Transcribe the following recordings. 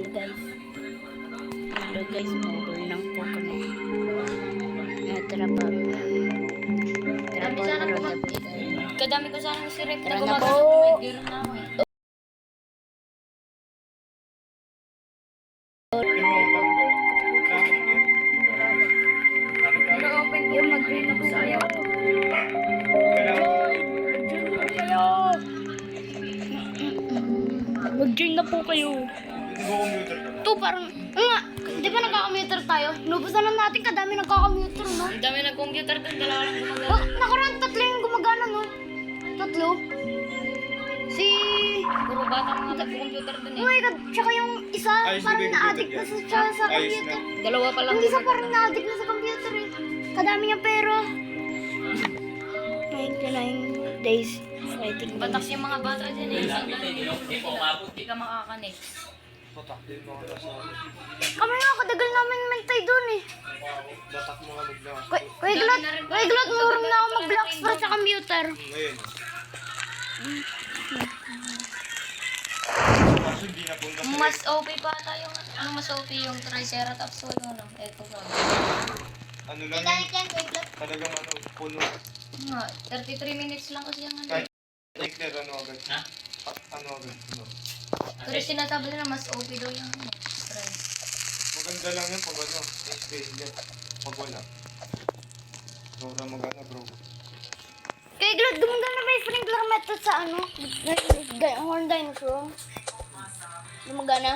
guys. Hello guys, mobile lang po kami. Tara pa. Tara po, tara na po. Kadami ko sana si Rep Tara na na gumagana. po. May gear na ako eh. Nag-open yung mag-green ako sa ayaw ko. Mag-join na po kayo. Ito parang, nga, di ba nagka-commuter tayo? Inubusan na natin kadami nagka-commuter, no? Ang dami ng computer doon, dalawa lang gumagana. Oh, nakaraan tatlo yung gumagana, no? Tatlo. Si... Puro bata mga nag-computer doon Oh eh. my God, tsaka yung isa Ayos parang na ba yung na-addict na computer sa Ayos computer. Dalawa pa lang. Yung isa parang na-addict na sa computer eh. Kadami niya pero... 99 days fighting. Batak yung mga bata dyan eh. Isang ganun hindi ka makakanext. Batak din mga kasama. Kami nga, kadagal namin mentay doon eh. Batak mga nagla. Kuya Glot, murong na ako mag-Blacksport sa computer. Ngayon. Kaso hindi na punta sa Mas OP pa ata yung, ano mas OP yung Triceratops o yung ano. Eto ka. ano lang yun. Talagang ano, puno. Nga, 33 minutes lang kasi yung ano. Kahit clear, ano agad. Ha? Ano agad. Ano. Pero sinasabi nila mas OP daw yung ano. Try. Maganda lang yun pag ano, space yan. Pag wala. Sobrang maganda bro. Kuya Glot, gumagana ba yung sprinkler method sa ano? Horn dinosaur? Gumagana?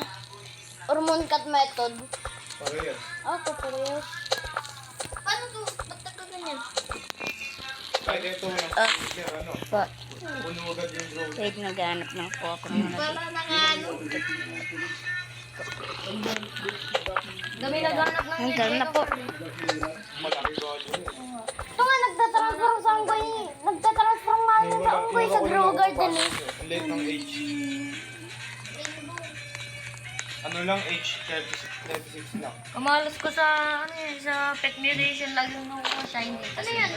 Or mooncut method? Parehas. Ako, parehas. Paano to? Ba't nagkaganyan? Kahit ito na, clear, ano. Pa. Puno agad yung bro. Wait, naghanap na po ako muna. Dami naghanap ng Hanggang na po. Malaki value. Ito nga, nagtatransform sa unggoy. Nagtatransform nga yun sa unggoy sa grow garden eh. Ang late ng age. Ano lang age? 36 lang. Kamalas ko sa, ano yun, sa pet mutation lagi yung nakuha shiny. Ano yan?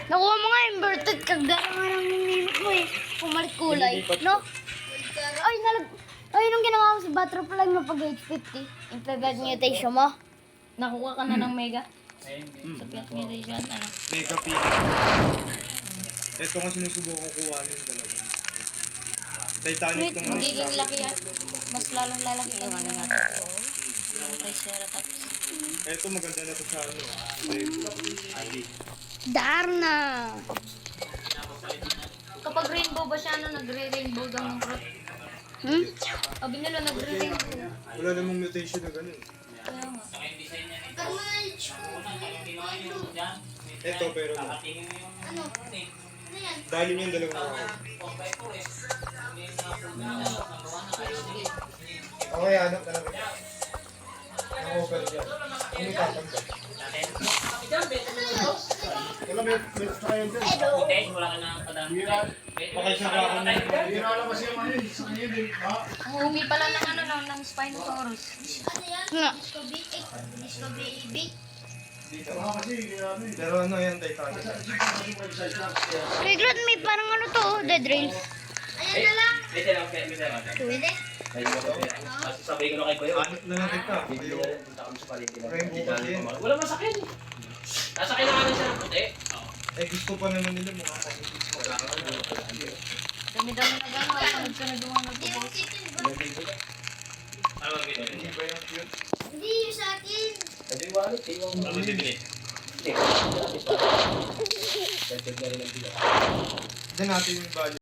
Nakuha mo nga inverted kagara nga ng minimit mo eh. Pumalit kulay. No? Ay, nung ginawa mo sa butterfly mo pag age 50, yung pivot mutation mo. Nakuha ka na ng mega? Sa pet mutation, ano? Mega peak. Ito nga sinusubukan ko kuhanin talaga. Titanic tong Magiging laki yan. Mas lalong lalaki ka na natin. Yung Triceratops. Ito maganda na to sa ano. Darna! Kapag rainbow ba siya, ano, nagre-rainbow daw ng fruit? Sabi nila, nagre-rainbow. Wala namang mutation na ganun. Kaya nga. Ito pero no. Dahil yung dalawang araw. Okay, hanap na lang. Naka-open dyan. Ano tatanda? Wala may trial dyan. Pakisara ako na Ang umi pala ng ano, ng Spinosaurus. Nga. Pero ano yan, Titanic. Kuya Glot, may parang ano to, oh, dead rails. Sabi ko na kay Kuya. Hanap na natin ka. Rainbow kasi yan. Wala masakit. Nasakit na kami siya ng puti. Eh gusto pa naman nila mga kapatid ko. Dami-dami na gano'n. Sunod ka na dumaan na po. Hindi ba yan cute? Hindi, yung sa akin. Hindi wallet. Ano bibili? Hindi. Diyan natin yung value